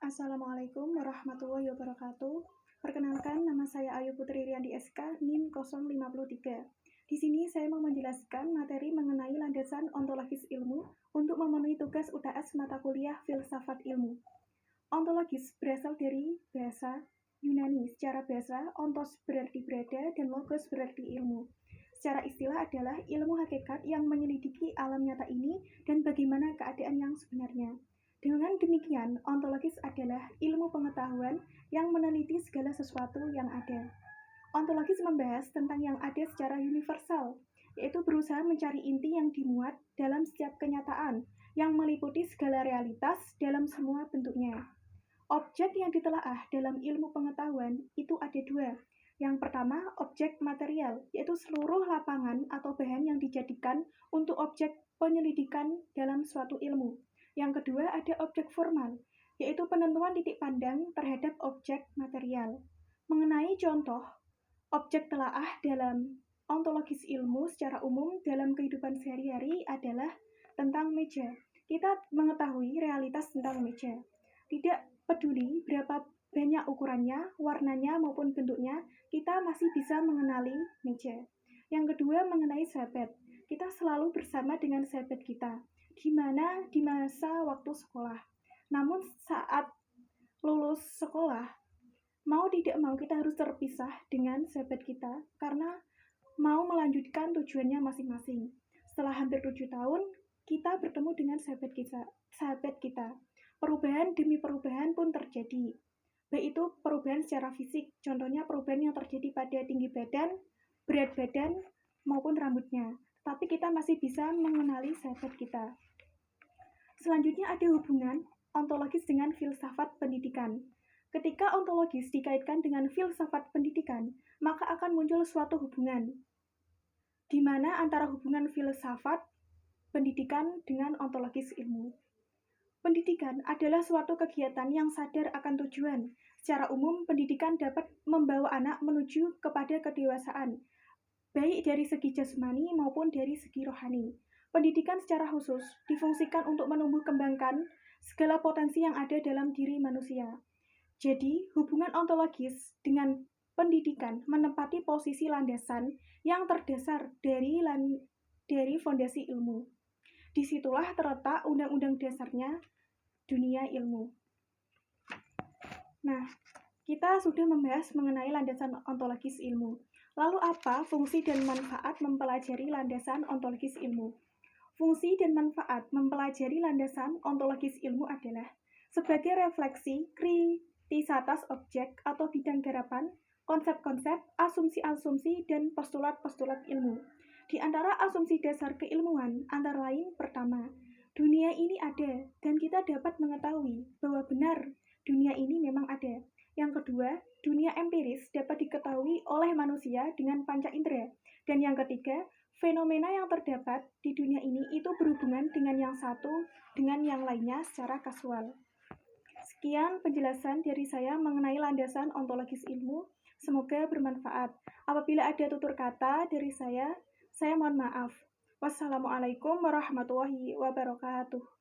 Assalamualaikum warahmatullahi wabarakatuh. Perkenalkan, nama saya Ayu Putri Riandi SK, NIM 053. Di sini saya mau menjelaskan materi mengenai landasan ontologis ilmu untuk memenuhi tugas UTS mata kuliah Filsafat Ilmu. Ontologis berasal dari bahasa Yunani. Secara bahasa, ontos berarti berada dan logos berarti ilmu. Secara istilah adalah ilmu hakikat yang menyelidiki alam nyata ini dan bagaimana keadaan yang sebenarnya. Dengan demikian, ontologis adalah ilmu pengetahuan yang meneliti segala sesuatu yang ada. Ontologis membahas tentang yang ada secara universal, yaitu berusaha mencari inti yang dimuat dalam setiap kenyataan, yang meliputi segala realitas dalam semua bentuknya. Objek yang ditelaah dalam ilmu pengetahuan itu ada dua. Yang pertama, objek material, yaitu seluruh lapangan atau bahan yang dijadikan untuk objek penyelidikan dalam suatu ilmu. Yang kedua, ada objek formal, yaitu penentuan titik pandang terhadap objek material. Mengenai contoh, objek telaah dalam ontologis ilmu secara umum dalam kehidupan sehari-hari adalah tentang meja. Kita mengetahui realitas tentang meja. Tidak peduli berapa banyak ukurannya, warnanya, maupun bentuknya, kita masih bisa mengenali meja. Yang kedua, mengenai sahabat. Kita selalu bersama dengan sahabat kita, di mana di masa waktu sekolah. Namun saat lulus sekolah, mau tidak mau kita harus terpisah dengan sahabat kita karena mau melanjutkan tujuannya masing-masing. Setelah hampir 7 tahun, kita bertemu dengan sahabat kita. Perubahan demi perubahan pun terjadi. Baik itu perubahan secara fisik, contohnya perubahan yang terjadi pada tinggi badan, berat badan, maupun rambutnya. Tapi kita masih bisa mengenali sahabat kita. Selanjutnya ada hubungan ontologis dengan filsafat pendidikan. Ketika ontologis dikaitkan dengan filsafat pendidikan, maka akan muncul suatu hubungan, di mana antara hubungan filsafat pendidikan dengan ontologis ilmu. Pendidikan adalah suatu kegiatan yang sadar akan tujuan. Secara umum, pendidikan dapat membawa anak menuju kepada kedewasaan, baik dari segi jasmani maupun dari segi rohani. Pendidikan secara khusus difungsikan untuk menumbuh kembangkan segala potensi yang ada dalam diri manusia. Jadi, hubungan ontologis dengan pendidikan menempati posisi landasan yang terdasar dari fondasi ilmu. Disitulah terletak undang-undang dasarnya dunia ilmu. Nah, kita sudah membahas mengenai landasan ontologis ilmu. Lalu apa fungsi dan manfaat mempelajari landasan ontologis ilmu? Fungsi dan manfaat mempelajari landasan ontologis ilmu adalah sebagai refleksi kritis atas objek atau bidang garapan, konsep-konsep, asumsi-asumsi, dan postulat-postulat ilmu. Di antara asumsi dasar keilmuan, antara lain pertama, dunia ini ada dan kita dapat mengetahui bahwa benar dunia ini memang ada. Yang kedua, dunia empiris dapat diketahui oleh manusia dengan panca indera. Dan yang ketiga, fenomena yang terdapat di dunia ini itu berhubungan dengan yang satu dengan yang lainnya secara kasual. Sekian penjelasan dari saya mengenai landasan ontologis ilmu. Semoga bermanfaat. Apabila ada tutur kata dari saya mohon maaf. Wassalamualaikum warahmatullahi wabarakatuh.